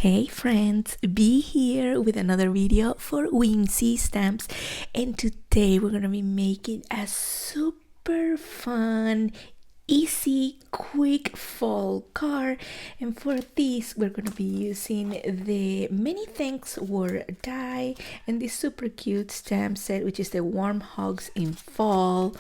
Hey friends, be here with another video for Whimsy stamps, and today we're gonna be making a super fun, easy, quick fall card. And for this we're gonna be using the many thanks word die and this super cute stamp set, which is the warm hugs in fall,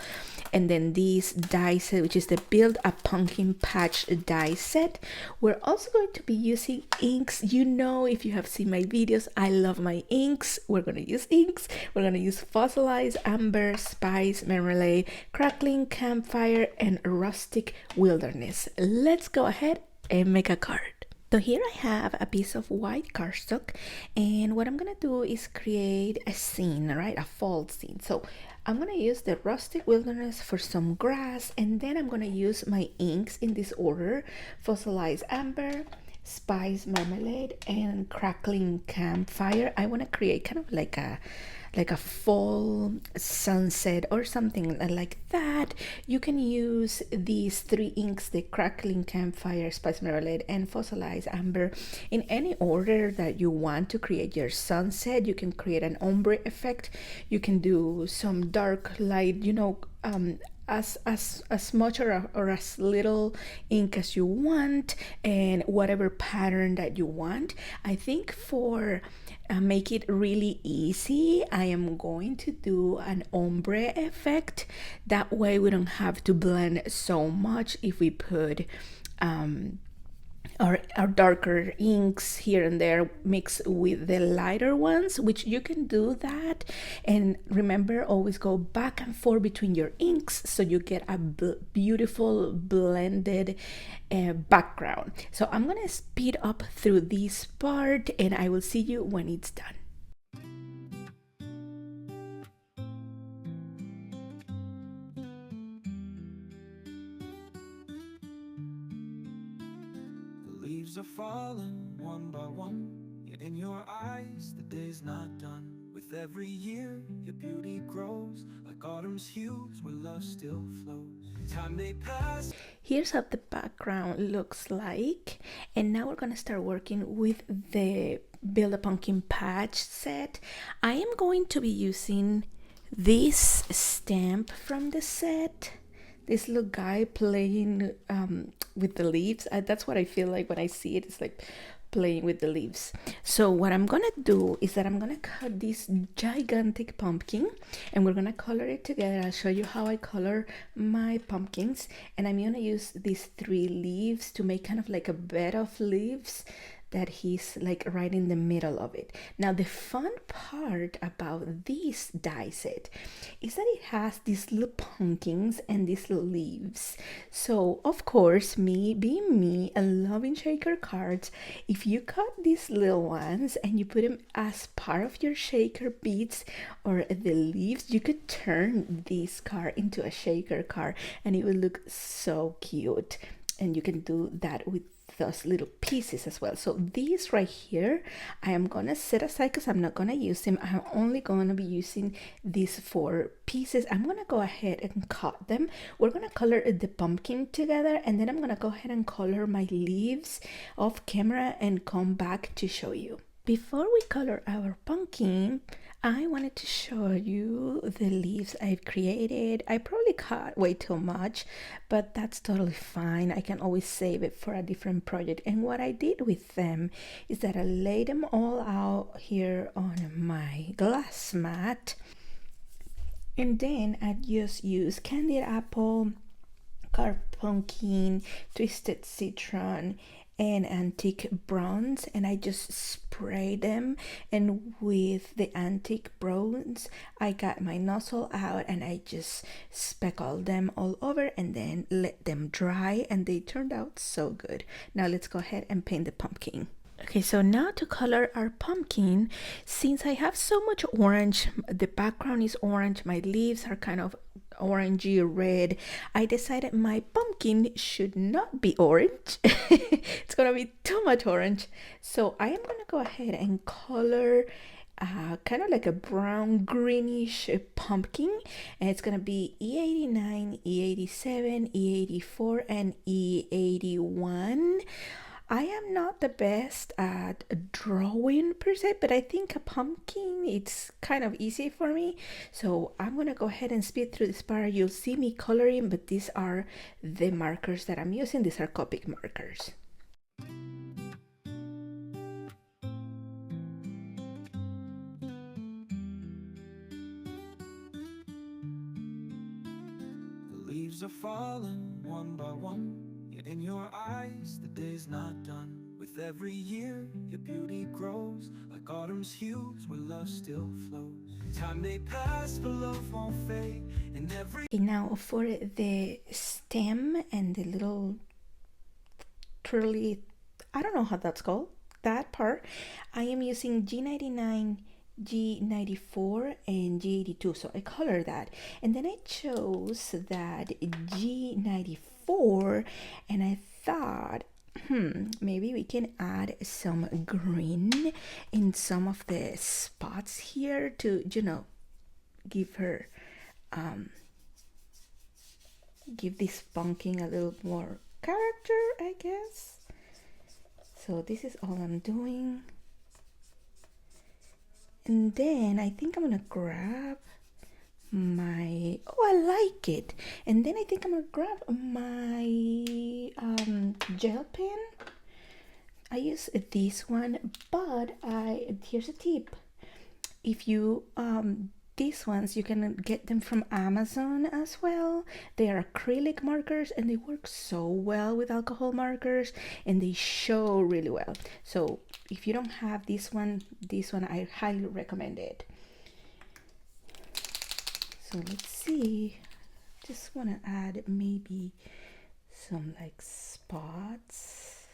and then this die set, which is the Build a Pumpkin Patch die set. We're also going to be using inks. You know, if you have seen my videos, I love my inks. We're going to use inks. We're going to use fossilized amber, spice, marmalade, crackling campfire, and rustic wilderness. Let's go ahead and make a card. So here I have a piece of white cardstock, and what I'm gonna do is create a scene, right? A fall scene. So I'm gonna use the rustic wilderness for some grass, and then I'm gonna use my inks in this order: fossilized amber, spice marmalade, and crackling campfire. I want to create kind of like a fall sunset or something like that. You can use these three inks, the crackling campfire, spice marmalade, and fossilized amber, in any order that you want to create your sunset. You can create an ombre effect. You can do some dark light, as much or as little ink as you want, and whatever pattern that you want. I think for make it really easy, I am going to do an ombre effect. That way we don't have to blend so much if we put our darker inks here and there mixed with the lighter ones, which you can do that. And remember, always go back and forth between your inks so you get a beautiful blended background. So I'm gonna speed up through this part and I will see you when it's done. Leaves are falling one by one, yet in your eyes the day's not done. With every year your beauty grows like autumn's hues where love still flows. Time may pass. Here's how the background looks like, and now we're gonna start working with the Build a Pumpkin Patch set. I am going to be using this stamp from the set, this little guy playing with the leaves. That's what I feel like when I see it. It's like playing with the leaves. So what I'm gonna do is that I'm gonna cut this gigantic pumpkin and we're gonna color it together. I'll show you how I color my pumpkins, and I'm gonna use these three leaves to make kind of like a bed of leaves that he's like right in the middle of it. Now the fun part about this die set is that it has these little pumpkins and these little leaves. So of course, me being me and loving shaker cards, if you cut these little ones and you put them as part of your shaker beads or the leaves, you could turn this card into a shaker card and it would look so cute. And you can do that with those little pieces as well. So these right here I am gonna set aside because I'm not gonna use them. I'm only gonna be using these 4 pieces. I'm gonna go ahead and cut them. We're gonna color the pumpkin together, and then I'm gonna go ahead and color my leaves off camera and come back to show you. Before we color our pumpkin, I wanted to show you the leaves I've created. I probably cut way too much, but that's totally fine. I can always save it for a different project. And what I did with them is that I laid them all out here on my glass mat. And then I just used candied apple, carved pumpkin, twisted citron, and antique bronze, and I just spray them, and with the antique bronze I got my nozzle out and I just speckled them all over and then let them dry, and they turned out so good. Now let's go ahead and paint the pumpkin. Okay, so now to color our pumpkin, since I have so much orange, the background is orange, my leaves are kind of orangey red, I decided my pumpkin should not be orange. It's gonna be too much orange. So I am gonna go ahead and color kind of like a brown greenish pumpkin, and it's gonna be E89, E87, E84, and E81. I am not the best at drawing per se, but I think a pumpkin, it's kind of easy for me. So I'm gonna go ahead and speed through this part. You'll see me coloring, but these are the markers that I'm using. These are Copic markers. The leaves are falling one by one, yet in your eyes the day's not done. With every year your beauty grows, like autumn's hues where love still flows. Time may pass but love won't fade, and every And now for the stem and the little twirly, I don't know how that's called, that part, I am using G99, G94 and G82, so I color that, and then I chose that G94, and I thought, maybe we can add some green in some of the spots here to, give her, give this pumpkin a little more character, I guess. So this is all I'm doing. And then I think I'm gonna grab my, oh, I like it. And then I think I'm gonna grab my gel pen. I use this one, but here's a tip. If you these ones, you can get them from Amazon as well. They are acrylic markers and they work so well with alcohol markers, and they show really well. So if you don't have this one I highly recommend it. So let's see, just want to add maybe some like spots.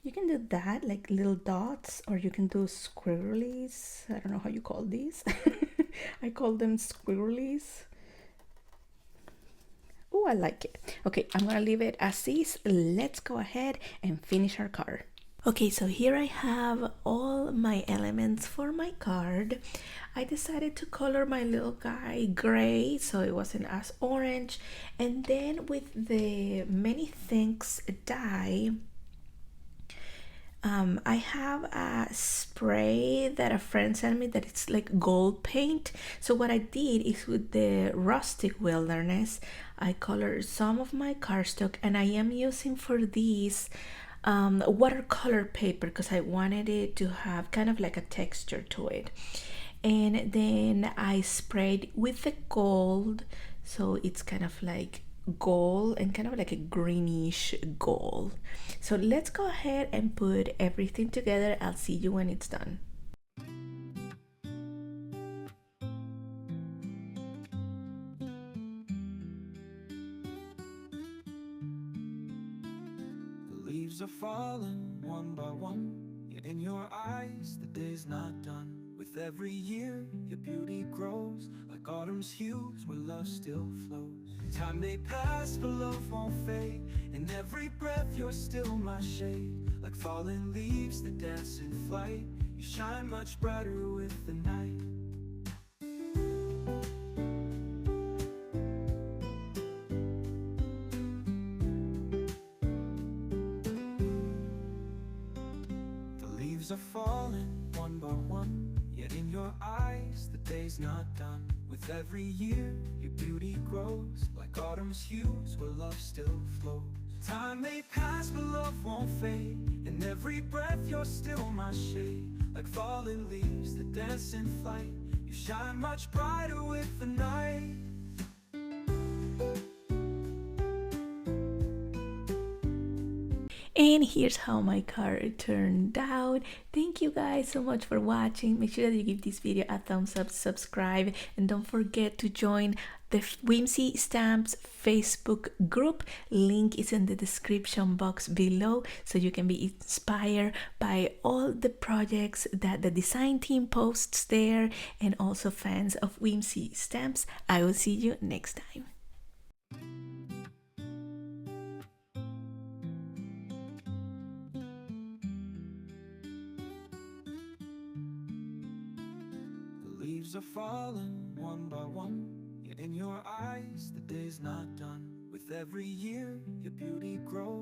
You can do that, like little dots, or you can do squirrelies. I don't know how you call these. I call them squirrelies. Oh, I like it. Okay, I'm gonna leave it as is. Let's go ahead and finish our card. Okay, so here I have all my elements for my card. I decided to color my little guy gray so it wasn't as orange. And then with the Many Thanks die, I have a spray that a friend sent me that it's like gold paint. So what I did is with the Rustic Wilderness, I colored some of my cardstock, and I am using for these watercolor paper because I wanted it to have kind of like a texture to it. And then I sprayed with the gold, so it's kind of like gold and kind of like a greenish gold. So let's go ahead and put everything together. I'll see you when it's done. the leaves are falling one by one, yet in your eyes the day's not done. With every year your beauty grows, like autumn's hues where love still flows. Time may pass but love won't fade, in every breath you're still my shade. Like fallen leaves that dance in flight, you shine much brighter with the night. The leaves are falling one by one, yet in your eyes the day's not done. With every year your beauty grows, like autumn's hues where love still flows. Time may pass but love won't fade, in every breath you're still my shade. Like fallen leaves that dance in flight, you shine much brighter with the night. And here's how my card turned out. Thank you guys so much for watching. Make sure that you give this video a thumbs up, subscribe, and don't forget to join the Whimsy Stamps Facebook group. Link is in the description box below, so you can be inspired by all the projects that the design team posts there, and also fans of Whimsy Stamps. I will see you next time. leaves are falling one by one, yet in your eyes the day's not done. With every year your beauty grows.